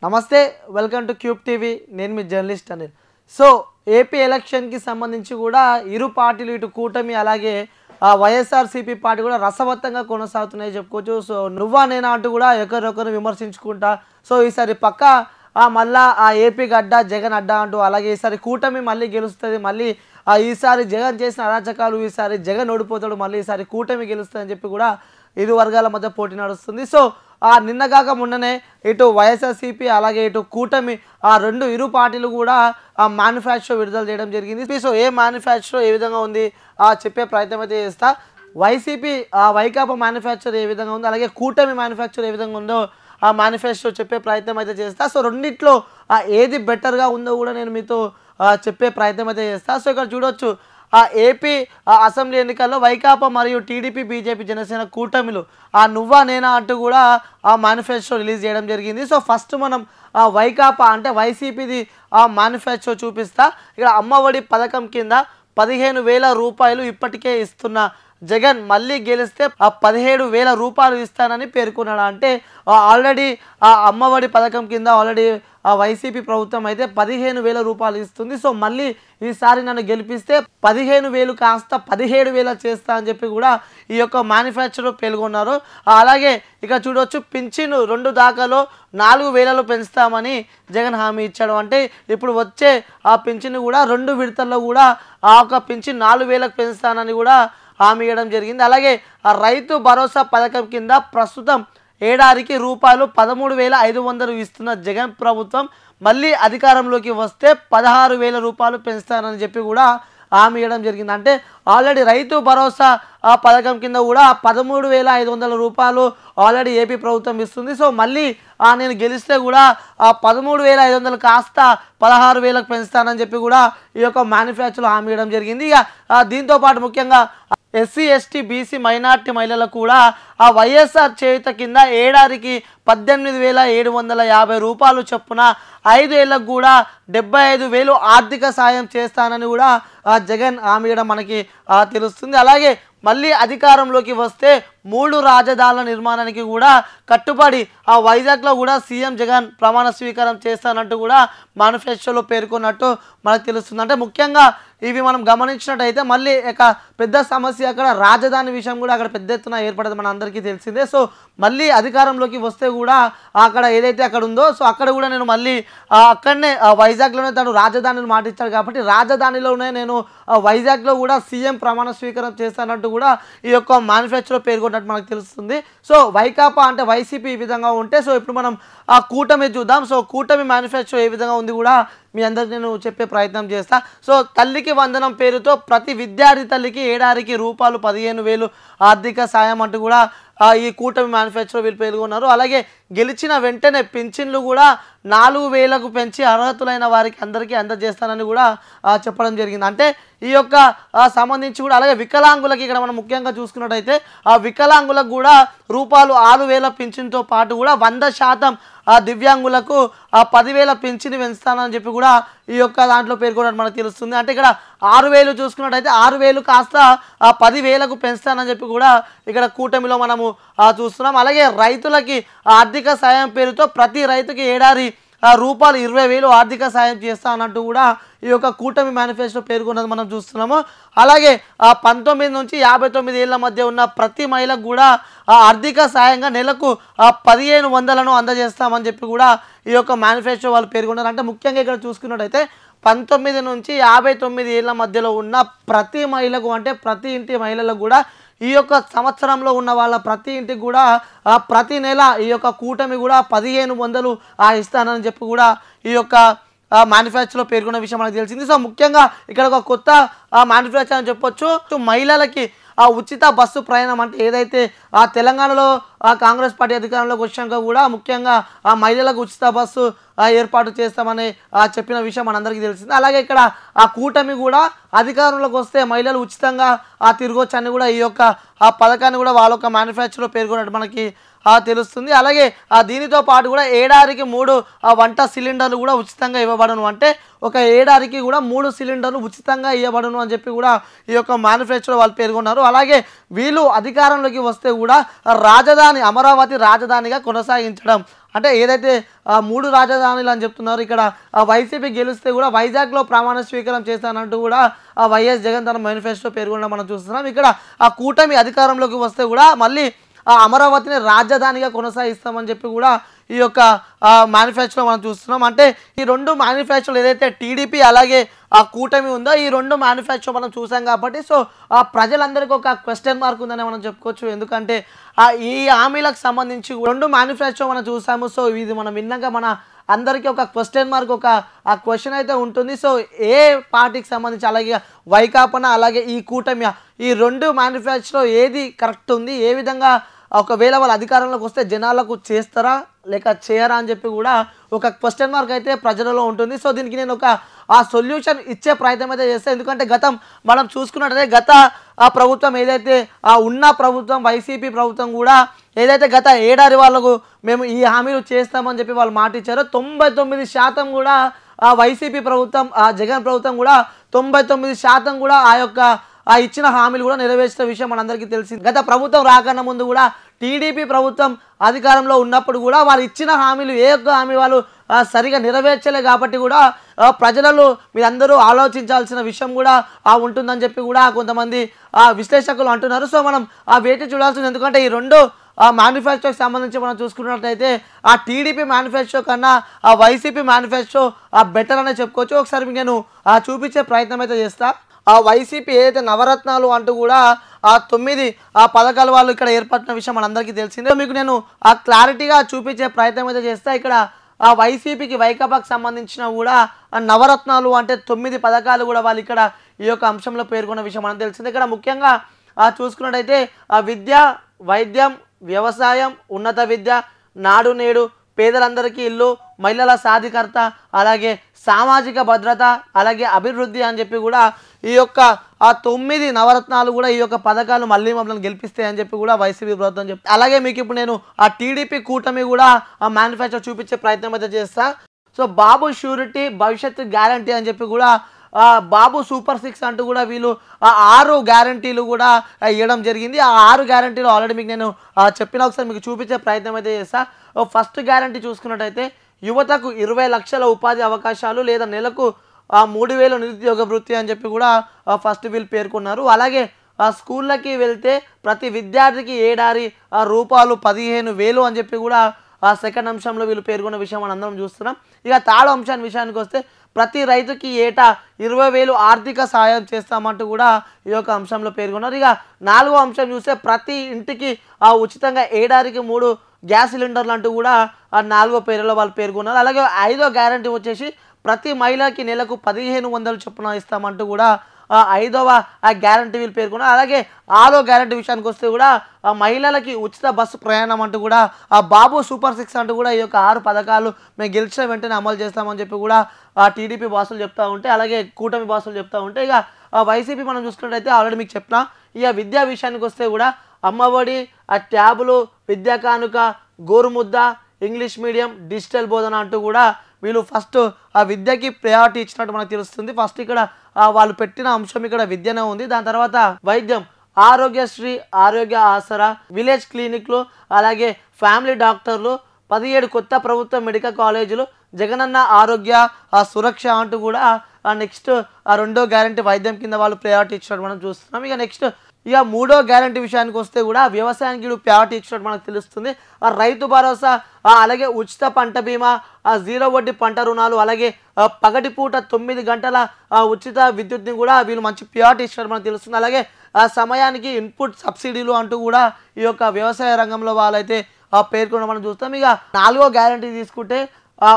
నమస్తే welcome to cube TV నేను మీ journalist Anil so AP ఎలక్షన్కి సంబంధించి కూడా ఇరు పార్టీలు ఇటు కూటమి అలాగే వైఎస్ఆర్సీపీ పార్టీ కూడా రసవత్తంగా కొనసాగుతున్నాయి చెప్పుకోవచ్చు సో నువ్వా నేనా అంటూ కూడా ఒకరొకరు విమర్శించుకుంటా సో ఈసారి పక్క మళ్ళా ఏపీ గడ్డ జగన్ అడ్డా అంటూ అలాగే ఈసారి కూటమి మళ్ళీ గెలుస్తుంది మళ్ళీ ఈసారి జగన్ చేసిన అరాచకాలు ఈసారి జగన్ ఓడిపోతాడు మళ్ళీ ఈసారి కూటమి గెలుస్తుంది అని చెప్పి కూడా ఇరు వర్గాల మధ్య పోటీ నడుస్తుంది సో నిన్నగాక మొన్ననే ఇటు వైఎస్ఆర్సీపీ అలాగే ఇటు కూటమి రెండు ఇరు పార్టీలు కూడా మేనిఫెస్టో విడుదల చేయడం జరిగింది సో ఏ మేనిఫెస్టో ఏ విధంగా ఉంది చెప్పే ప్రయత్నం అయితే చేస్తా వైసీపీ వైకాపా మేనిఫెస్టో ఏ విధంగా ఉంది అలాగే కూటమి మేనిఫెస్టో ఏ విధంగా ఉందో ఆ మేనిఫెస్టో చెప్పే ప్రయత్నం అయితే చేస్తా సో రెండిట్లో ఏది బెటర్గా ఉందో కూడా నేను మీతో చెప్పే ప్రయత్నం అయితే చేస్తా సో ఇక్కడ చూడొచ్చు ఏపీ అసెంబ్లీ ఎన్నికల్లో వైకాపా మరియు టీడీపీ బీజేపీ జనసేన కూటమిలు నువ్వా నేనా అంటూ కూడా ఆ మేనిఫెస్టో రిలీజ్ చేయడం జరిగింది సో ఫస్ట్ మనం వైకాపా అంటే వైసీపీది మేనిఫెస్టో చూపిస్తా ఇక్కడ అమ్మఒడి పథకం కింద 15,000 రూపాయలు ఇప్పటికే ఇస్తున్న జగన్ మళ్ళీ గెలిస్తే 17,000 రూపాయలు ఇస్తానని పేర్కొన్నాడు అంటే ఆల్రెడీ అమ్మఒడి పథకం కింద ఆల్రెడీ వైసీపీ ప్రభుత్వం అయితే 15,000 రూపాయలు ఇస్తుంది సో మళ్ళీ ఈసారి నన్ను గెలిపిస్తే 15,000 కాస్త 17,000 చేస్తా అని చెప్పి కూడా ఈ యొక్క మేనిఫెస్టోలో పేర్కొన్నారు అలాగే ఇక చూడవచ్చు పింఛను 2 దాకాలో 4,000 పెంచుతామని జగన్ హామీ ఇచ్చాడు అంటే ఇప్పుడు వచ్చే ఆ పింఛను కూడా 2 విడతల్లో కూడా ఆ ఒక పింఛను 4,000 పెంచుతానని కూడా హామీ ఇవ్వడం జరిగింది అలాగే రైతు భరోసా పథకం కింద ప్రస్తుతం ఏడాదికి రూపాయలు 13,500 ఇస్తున్న జగన్ ప్రభుత్వం మళ్ళీ అధికారంలోకి వస్తే 16,000 రూపాయలు పెంచుతానని చెప్పి కూడా హామీ ఇవ్వడం జరిగింది అంటే ఆల్రెడీ రైతు భరోసా పథకం కింద కూడా 13,500 రూపాయలు ఆల్రెడీ ఏపీ ప్రభుత్వం ఇస్తుంది సో మళ్ళీ నేను గెలిస్తే కూడా 13,500 కాస్త 16,000 పెంచుతానని చెప్పి కూడా ఈ యొక్క మేనిఫెస్టోలో హామీ ఇవ్వడం జరిగింది ఇక దీంతోపాటు ముఖ్యంగా ఎస్సీ ఎస్టీ బీసీ మైనార్టీ మహిళలకు కూడా వైఎస్ఆర్ చేయుత కింద ఏడాదికి 18,750 రూపాయలు చొప్పున 5 ఏళ్లకు కూడా 75,000 ఆర్థిక సాయం చేస్తానని కూడా జగన్ హామీ ఇవ్వడం మనకి తెలుస్తుంది అలాగే మళ్ళీ అధికారంలోకి వస్తే 3 రాజధానుల నిర్మాణానికి కూడా కట్టుబడి వైజాగ్లో కూడా సీఎం జగన్ ప్రమాణ స్వీకారం చేస్తానంటూ కూడా మేనిఫెస్టోలో పేర్కొన్నట్టు మనకు తెలుస్తుంది అంటే ముఖ్యంగా ఇవి మనం గమనించినట్టయితే మళ్ళీ ఇక పెద్ద సమస్య అక్కడ రాజధాని విషయం కూడా అక్కడ పెద్ద ఎత్తున ఏర్పడదు మన అందరికీ తెలిసిందే సో మళ్ళీ అధికారంలోకి వస్తే కూడా అక్కడ ఏదైతే అక్కడ ఉందో సో అక్కడ కూడా నేను మళ్ళీ అక్కడనే వైజాగ్లోనే తను రాజధానిని మాటిచ్చాడు కాబట్టి రాజధానిలోనే నేను వైజాగ్లో కూడా సీఎం ప్రమాణ స్వీకారం చేస్తానంటూ కూడా ఈ యొక్క మేనిఫెస్టోలో పేర్కొన్నట్టు మనకు తెలుస్తుంది సో వైకాపా అంటే వైసీపీ ఈ విధంగా ఉంటే సో ఇప్పుడు మనం కూటమి చూద్దాం సో కూటమి మేనిఫెస్టో ఏ విధంగా ఉంది కూడా మీ అందరికి నేను చెప్పే ప్రయత్నం చేస్తా సో తల్లికి వందనం పేరుతో ప్రతి విద్యార్థి తల్లికి ఏడాదికి రూపాయలు 15,000 ఆర్థిక సాయం అంటూ కూడా ఈ కూటమి మేనిఫెస్టో వీళ్ళు పేర్కొన్నారు అలాగే గెలిచిన వెంటనే పింఛన్లు కూడా 4,000కు పెంచి అర్హతులైన వారికి అందరికీ అందజేస్తానని కూడా చెప్పడం జరిగింది అంటే ఈ యొక్క సంబంధించి కూడా అలాగే వికలాంగులకి ఇక్కడ మనం ముఖ్యంగా చూసుకున్నట్టయితే వికలాంగులకు కూడా రూపాయలు 6,000 పింఛన్తో పాటు కూడా 100% దివ్యాంగులకు 10,000 పింఛను పెంచుతానని చెప్పి కూడా ఈ యొక్క దాంట్లో పేర్కొన్నట్టు మనకు తెలుస్తుంది అంటే ఇక్కడ 6,000 చూసుకున్నట్టయితే 6,000 కాస్త 10,000కు పెంచుతానని చెప్పి కూడా ఇక్కడ కూటమిలో మనము చూస్తున్నాం అలాగే రైతులకి ఆర్థిక సాయం పేరుతో ప్రతి రైతుకి ఏడాది రూపాయలు 20,000 ఆర్థిక సాయం చేస్తా అన్నట్టు కూడా ఈ యొక్క కూటమి మేనిఫెస్టో పేర్కొన్నది మనం చూస్తున్నాము అలాగే 19 నుంచి 59 ఏళ్ల మధ్య ఉన్న ప్రతి మహిళకు కూడా ఆర్థిక సాయంగా నెలకు 1,500 అందజేస్తామని చెప్పి కూడా ఈ యొక్క మేనిఫెస్టో వాళ్ళు పేర్కొన్నారు అంటే ముఖ్యంగా ఇక్కడ చూసుకున్నట్టయితే 19 నుంచి 59 ఏళ్ల మధ్యలో ఉన్న ప్రతి మహిళకు అంటే ప్రతి ఇంటి మహిళలకు కూడా ఈ యొక్క సంవత్సరంలో ఉన్న వాళ్ళ ప్రతి ఇంటికి కూడా ప్రతి నెల ఈ యొక్క కూటమి కూడా 1,500 ఇస్తానని చెప్పి కూడా ఈ యొక్క మేనిఫెస్టోలో పేర్కొన్న విషయం మనకు తెలిసింది సో ముఖ్యంగా ఇక్కడ ఒక కొత్త మేనిఫెస్టో అని చెప్పొచ్చు మహిళలకి ఉచిత బస్సు ప్రయాణం అంటే ఏదైతే తెలంగాణలో కాంగ్రెస్ పార్టీ అధికారంలోకి వచ్చాక కూడా ముఖ్యంగా మహిళలకు ఉచిత బస్సు ఏర్పాటు చేస్తామని చెప్పిన విషయం మనందరికీ తెలిసింది అలాగే ఇక్కడ కూటమి కూడా అధికారంలోకి వస్తే మహిళలు ఉచితంగా తిరగొచ్చు అని కూడా ఈ యొక్క పథకాన్ని కూడా వాళ్ళ యొక్క మేనిఫెస్టోలో పేర్కొన్నట్టు మనకి తెలుస్తుంది అలాగే దీనితో పాటు కూడా ఏడాదికి 3 వంట సిలిండర్లు కూడా ఉచితంగా ఇవ్వబడను అంటే ఒక ఏడాదికి కూడా 3 సిలిండర్లు ఉచితంగా ఇవ్వబడను అని చెప్పి కూడా ఈ యొక్క మేనిఫెస్టోలో వాళ్ళు పేర్కొన్నారు అలాగే వీళ్ళు అధికారంలోకి వస్తే కూడా రాజధాని అమరావతి రాజధానిగా కొనసాగించడం అంటే ఏదైతే 3 రాజధానులు అని చెప్తున్నారు ఇక్కడ వైసీపీ గెలిస్తే కూడా వైజాగ్లో ప్రమాణ స్వీకారం చేస్తానంటూ కూడా వైఎస్ జగన్ తన మేనిఫెస్టో పేర్కొనడం మనం చూస్తున్నాం. ఇక్కడ కూటమి అధికారంలోకి వస్తే కూడా మళ్ళీ అమరావతిని రాజధానిగా కొనసాగిస్తామని చెప్పి కూడా ఈ యొక్క మేనిఫెస్టోలో మనం చూస్తున్నాం. అంటే ఈ 2 మేనిఫెస్టోలు ఏదైతే టీడీపీ అలాగే కూటమి ఉందో ఈ 2 మేనిఫెస్టో మనం చూసాం కాబట్టి సో ప్రజలందరికీ ఒక క్వశ్చన్ మార్క్ ఉందని మనం చెప్పుకోవచ్చు. ఎందుకంటే ఈ హామీలకు సంబంధించి 2 మేనిఫెస్టో మనం చూసాము. సో ఇది మనం విన్నాక మన అందరికీ ఒక క్వశ్చన్ మార్క్ ఒక క్వశ్చన్ అయితే ఉంటుంది. సో ఏ పార్టీకి సంబంధించి అలాగే వైకాపా అలాగే ఈ కూటమి ఈ 2 మేనిఫెస్టో ఏది కరెక్ట్ ఉంది, ఏ విధంగా ఒకవేళ వాళ్ళ అధికారంలోకి వస్తే జనాలకు చేస్తారా లేక చేయరా అని చెప్పి కూడా ఒక క్వశ్చన్ మార్క్ అయితే ప్రజలలో ఉంటుంది. సో దీనికి నేను ఒక సొల్యూషన్ ఇచ్చే ప్రయత్నం అయితే చేస్తాను. ఎందుకంటే గతం మనం చూసుకున్నట్టయితే గత ప్రభుత్వం ఏదైతే ఉన్న ప్రభుత్వం వైసీపీ ప్రభుత్వం కూడా ఏదైతే గత ఏడాది వాళ్ళకు మేము ఈ హామీలు చేస్తామని చెప్పి వాళ్ళు మాట ఇచ్చారో 99% కూడా వైసీపీ ప్రభుత్వం జగన్ ప్రభుత్వం కూడా 99% కూడా ఆ యొక్క ఇచ్చిన హామీలు కూడా నెరవేర్చిన విషయం మనందరికీ తెలిసింది. గత ప్రభుత్వం రాకన్నా ముందు కూడా టీడీపీ ప్రభుత్వం అధికారంలో ఉన్నప్పుడు కూడా వాళ్ళు ఇచ్చిన హామీలు ఏ ఒక్క హామీ వాళ్ళు సరిగా నెరవేర్చలే కాబట్టి కూడా ప్రజలలో మీరందరూ ఆలోచించాల్సిన విషయం కూడా ఉంటుందని చెప్పి కూడా కొంతమంది విశ్లేషకులు అంటున్నారు. సో మనం వేచి చూడాల్సింది. ఎందుకంటే ఈ 2 మేనిఫెస్టోకి సంబంధించి మనం చూసుకున్నట్లయితే టీడీపీ మేనిఫెస్టో కన్నా వైసీపీ మేనిఫెస్టో బెటర్ అనే చెప్పుకోవచ్చు. ఒకసారి నేను చూపించే ప్రయత్నం అయితే చేస్తా. వైసీపీ ఏదైతే నవరత్నాలు అంటూ కూడా 9 పథకాలు వాళ్ళు ఇక్కడ ఏర్పడిన విషయం మనందరికీ తెలిసిందే. మీకు నేను క్లారిటీగా చూపించే ప్రయత్నం అయితే చేస్తా. ఇక్కడ వైసీపీకి వైకాపాకి సంబంధించిన కూడా నవరత్నాలు అంటే 9 పథకాలు కూడా వాళ్ళు ఇక్కడ ఈ యొక్క అంశంలో పేర్కొన్న విషయం మనకు తెలిసిందే. ఇక్కడ ముఖ్యంగా చూసుకున్నట్టయితే విద్య, వైద్యం, వ్యవసాయం, ఉన్నత విద్య, నాడు నేడు, పేదలందరికీ ఇల్లు, మహిళల సాధికారత, అలాగే సామాజిక భద్రత, అలాగే అభివృద్ధి అని చెప్పి కూడా ఈ యొక్క 9 నవరత్నాలు కూడా ఈ యొక్క పథకాలు మళ్ళీ మమ్మల్ని గెలిపిస్తాయని చెప్పి కూడా వైసీపీ ప్రభుత్వం చెప్తారు. అలాగే మీకు ఇప్పుడు నేను టీడీపీ కూటమి కూడా మేనిఫెస్టో చూపించే ప్రయత్నం అయితే చేస్తా. సో బాబు షూరిటీ భవిష్యత్తు గ్యారంటీ అని చెప్పి కూడా బాబు సూపర్ 6 అంటూ కూడా వీళ్ళు 6 గ్యారంటీలు కూడా ఇవ్వడం జరిగింది. ఆ 6 గ్యారంటీలు ఆల్రెడీ మీకు నేను చెప్పిన ఒకసారి మీకు చూపించే ప్రయత్నం అయితే చేస్తా. ఫస్ట్ గ్యారంటీ చూసుకున్నట్టయితే యువతకు 20 లక్షల ఉపాధి అవకాశాలు లేదా నెలకు 3,000 నిరుద్యోగ వృత్తి అని చెప్పి కూడా ఫస్ట్ వీళ్ళు పేర్కొన్నారు. అలాగే స్కూళ్ళకి వెళ్తే ప్రతి విద్యార్థికి ఏడాది రూపాయలు 15,000 అని చెప్పి కూడా సెకండ్ అంశంలో వీళ్ళు పేర్కొన్న విషయం మనం అందరం చూస్తున్నాం. ఇక థర్డ్ అంశాన్ని విషయానికి వస్తే ప్రతి రైతుకి ఏటా 20,000 ఆర్థిక సహాయం చేస్తామంటూ కూడా ఈ యొక్క అంశంలో పేర్కొన్నారు. ఇక 4వ అంశం చూస్తే ప్రతి ఇంటికి ఉచితంగా ఏడాదికి 3 గ్యాస్ సిలిండర్లు అంటూ కూడా 4వ పేరులో వాళ్ళు పేర్కొన్నారు. అలాగే 5వ గ్యారంటీ వచ్చేసి ప్రతి మహిళకి నెలకు 1,500 చొప్పున ఇస్తామంటూ కూడా 5వ గ్యారంటీ వీళ్ళు పేర్కొన్నారు. అలాగే 6వ గ్యారంటీ విషయానికి వస్తే కూడా మహిళలకి ఉచిత బస్సు ప్రయాణం అంటూ కూడా బాబు సూపర్ 6 అంటూ కూడా ఈ యొక్క 6 పథకాలు మేము గెలిచిన వెంటనే అమలు చేస్తామని చెప్పి కూడా టీడీపీ బాసులు చెప్తూ ఉంటే అలాగే కూటమి బాసులు చెప్తూ ఉంటే ఇక వైసీపీ మనం చూసుకున్నట్టయితే ఆల్రెడీ మీకు చెప్పిన ఇక విద్యా విషయానికి వస్తే కూడా అమ్మఒడి, ట్యాబులు, విద్యా కానుక, గోరుముద్ద, ఇంగ్లీష్ మీడియం, డిజిటల్ బోధన అంటూ కూడా వీళ్ళు ఫస్ట్ విద్యకి ప్రయారిటీ ఇచ్చినట్టు మనకు తెలుస్తుంది. ఫస్ట్ ఇక్కడ వాళ్ళు పెట్టిన అంశం ఇక్కడ విద్యనే ఉంది. దాని తర్వాత వైద్యం, ఆరోగ్యశ్రీ, ఆరోగ్య ఆసరా, విలేజ్ క్లినిక్లు, అలాగే ఫ్యామిలీ డాక్టర్లు, 17 కొత్త ప్రభుత్వ మెడికల్ కాలేజీలు, జగనన్న ఆరోగ్య సురక్ష అంటూ కూడా నెక్స్ట్ 2వ గ్యారంటీ వైద్యం కింద వాళ్ళు ప్రయారిటీ ఇచ్చినట్టు మనం చూస్తున్నాం. ఇక నెక్స్ట్ ఇక 3వ గ్యారంటీ విషయానికి వస్తే కూడా వ్యవసాయానికి ప్రయారిటీ ఇచ్చినట్టు మనకు తెలుస్తుంది. రైతు భరోసా, అలాగే ఉచిత పంట బీమా, 0 వడ్డీ పంట రుణాలు, అలాగే పగటిపూట 9 గంటల ఉచిత విద్యుత్ని కూడా వీళ్ళు మంచి ప్రయారిటీ ఇచ్చినట్టు మనకు తెలుస్తుంది. అలాగే సమయానికి ఇన్పుట్ సబ్సిడీలు అంటూ కూడా ఈ యొక్క వ్యవసాయ రంగంలో వాళ్ళైతే పేర్కొనడం మనం చూస్తాం. ఇక 4వ గ్యారంటీ తీసుకుంటే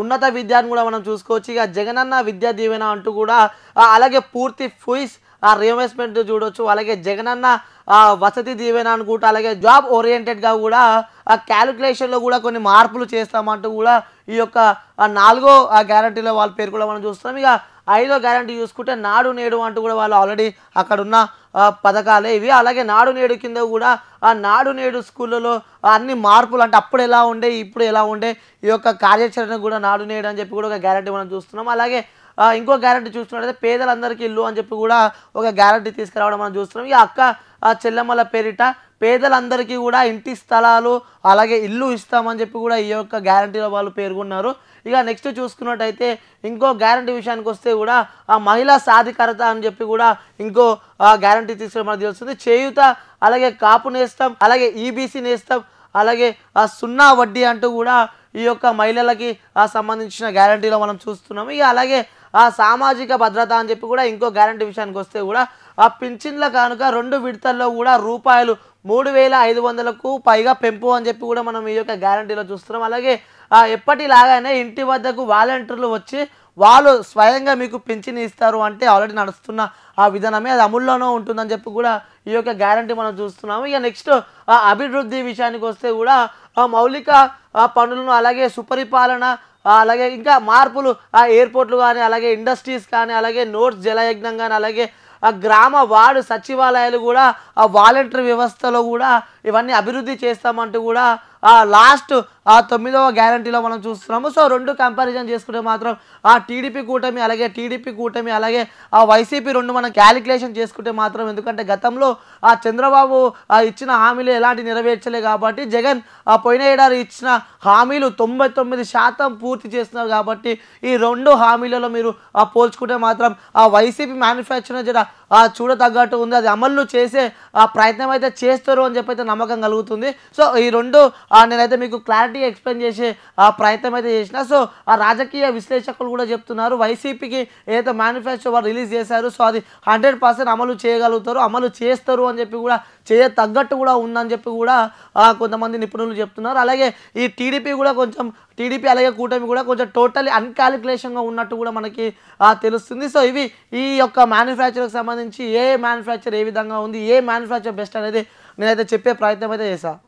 ఉన్నత విద్యాన్ని కూడా మనం చూసుకోవచ్చు. ఇక జగనన్న విద్యా దీవెన అంటూ కూడా అలాగే పూర్తి ఫీజ్ రియంబర్స్మెంట్ చూడవచ్చు. అలాగే జగనన్న వసతి దీవెన అనుకుంటా, అలాగే జాబ్ ఓరియంటెడ్గా కూడా క్యాలిక్యులేషన్లో కూడా కొన్ని మార్పులు చేస్తామంటూ కూడా ఈ యొక్క 4వ గ్యారంటీలో వాళ్ళు పేరు కూడా మనం చూస్తున్నాం. ఇక 5వ గ్యారంటీ చూసుకుంటే నాడు నేడు అంటూ కూడా వాళ్ళు ఆల్రెడీ అక్కడ ఉన్న పథకాలే ఇవి. అలాగే నాడు నేడు కింద కూడా నాడు నేడు స్కూళ్ళలో అన్ని మార్పులు అంటే అప్పుడు ఎలా ఉండే ఇప్పుడు ఎలా ఉండే ఈ యొక్క కార్యాచరణ కూడా నాడు నేడు అని చెప్పి కూడా ఒక గ్యారంటీ మనం చూస్తున్నాం. అలాగే ఇంకో గ్యారంటీ చూస్తున్నట్టయితే పేదలందరికీ ఇల్లు అని చెప్పి కూడా ఒక గ్యారంటీ తీసుకురావడం మనం చూస్తున్నాం. ఇక అక్క చెల్లెమ్మల పేరిట పేదలందరికీ కూడా ఇంటి స్థలాలు అలాగే ఇల్లు ఇస్తామని చెప్పి కూడా ఈ యొక్క గ్యారంటీలో వాళ్ళు పేర్కొన్నారు. ఇక నెక్స్ట్ చూసుకున్నట్టయితే ఇంకో గ్యారంటీ విషయానికి వస్తే కూడా ఆ మహిళా సాధికారత అని చెప్పి కూడా ఇంకో గ్యారంటీ తీసుకుని మనకు తెలుస్తుంది. చేయూత అలాగే కాపు నేస్తం అలాగే ఈబీసీ నేస్తం అలాగే సున్నా వడ్డీ అంటూ కూడా ఈ యొక్క మహిళలకి సంబంధించిన గ్యారంటీలో మనం చూస్తున్నాము. ఇక అలాగే సామాజిక భద్రత అని చెప్పి కూడా ఇంకో గ్యారంటీ విషయానికి వస్తే కూడా పింఛన్ల కానుక 2 విడతల్లో కూడా రూపాయలు 3,500కు పైగా పెంపు అని చెప్పి కూడా మనం ఈ యొక్క గ్యారంటీలో చూస్తున్నాం. అలాగే ఎప్పటిలాగానే ఇంటి వద్దకు వాలంటీర్లు వచ్చి వాళ్ళు స్వయంగా మీకు పింఛన్ ఇస్తారు అంటే ఆల్రెడీ నడుస్తున్న ఆ విధానమే అది అమల్లోనే ఉంటుందని చెప్పి కూడా ఈ యొక్క గ్యారంటీ మనం చూస్తున్నాము. ఇక నెక్స్ట్ అభివృద్ధి విషయానికి వస్తే కూడా మౌలిక పనులను అలాగే సుపరిపాలన అలాగే ఇంకా మార్పులు ఎయిర్పోర్ట్లు కానీ అలాగే ఇండస్ట్రీస్ కానీ అలాగే నోట్స్ జలయజ్ఞం కానీ అలాగే గ్రామ వార్డు సచివాలయాలు కూడా వాలంటీర్ వ్యవస్థలో కూడా ఇవన్నీ అభివృద్ధి చేస్తామంటూ కూడా లాస్ట్ 9వ గ్యారంటీలో మనం చూస్తున్నాము. సో 2 కంపారిజన్ చేసుకుంటే మాత్రం టీడీపీ కూటమి అలాగే వైసీపీ 2 మనం క్యాలిక్యులేషన్ చేసుకుంటే మాత్రం ఎందుకంటే గతంలో చంద్రబాబు ఇచ్చిన హామీలు ఎలాంటి నెరవేర్చలే కాబట్టి జగన్ పోయిన ఏడాది ఇచ్చిన హామీలు 99% పూర్తి చేస్తున్నారు కాబట్టి ఈ 2 హామీలలో మీరు పోల్చుకుంటే మాత్రం వైసీపీ మ్యానుఫ్యాక్చరింగ్ జర చూడతగ్గట్టు ఉంది. అది అమలు చేసే ప్రయత్నం అయితే చేస్తారు అని చెప్పి అయితే నమ్మకం కలుగుతుంది. సో ఈ 2 నేనైతే మీకు క్లారిటీగా ఎక్స్ప్లెయిన్ చేసే ప్రయత్నం అయితే చేసిన. సో రాజకీయ విశ్లేషకులు కూడా చెప్తున్నారు వైసీపీకి ఏదైతే మేనిఫెస్టో వారు రిలీజ్ చేశారు సో అది 100% అమలు చేయగలుగుతారు, అమలు చేస్తారు అని చెప్పి కూడా తగ్గట్టు కూడా ఉందని చెప్పి కూడా కొంతమంది నిపుణులు చెప్తున్నారు. అలాగే ఈ టీడీపీ అలాగే కూటమి కూడా కొంచెం టోటలీ అన్కాలిక్యులేషన్గా ఉన్నట్టు కూడా మనకి తెలుస్తుంది. సో ఇవి ఈ యొక్క మ్యానుఫ్యాక్చర్కి సంబంధించి ఏ మ్యానుఫ్యాక్చర్ ఏ విధంగా ఉంది, ఏ మ్యానుఫ్యాక్చర్ బెస్ట్ అనేది నేనైతే చెప్పే ప్రయత్నం అయితే చేశాను.